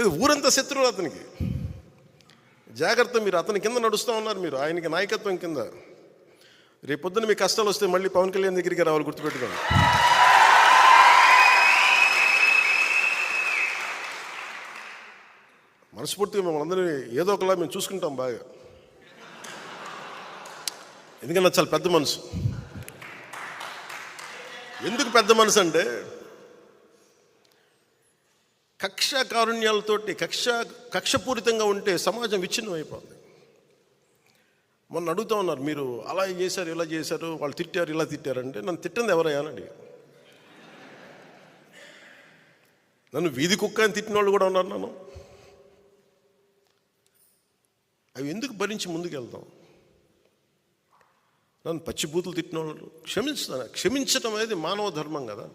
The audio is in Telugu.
లేదు, ఊరంతా శత్రువులు అతనికి. జాగ్రత్త, మీరు అతని కింద నడుస్తూ ఉన్నారు, మీరు ఆయనకి నాయకత్వం కింద. రేపొద్దున మీ కష్టాలు వస్తే మళ్ళీ పవన్ కళ్యాణ్ దగ్గరికి రావాలి, గుర్తుపెట్టుకోండి. మనస్ఫూర్తిగా మిమ్మల్ని అందరినీ ఏదో ఒకలా మేము చూసుకుంటాం బాగా. ఎందుకన్నా చాలా పెద్ద మనసు. ఎందుకు పెద్ద మనసు అంటే, కక్ష కారుణ్యాలతోటి కక్షపూరితంగా ఉంటే సమాజం విచ్ఛిన్నం అయిపోతుంది. మొన్న అడుగుతూ ఉన్నారు, మీరు అలా చేశారు, ఇలా చేశారు, వాళ్ళు తిట్టారు, ఇలా తిట్టారంటే, నన్ను తిట్టింది ఎవరయ్యా అని అడిగారు. నన్ను వీధి కుక్క అని తిట్టిన వాళ్ళు కూడా ఉన్నారు. అవి ఎందుకు భరించి ముందుకు వెళ్తాం? నన్ను పచ్చిబూతులు తిట్టిన వాళ్ళు క్షమించడం అనేది మానవ ధర్మం కదా.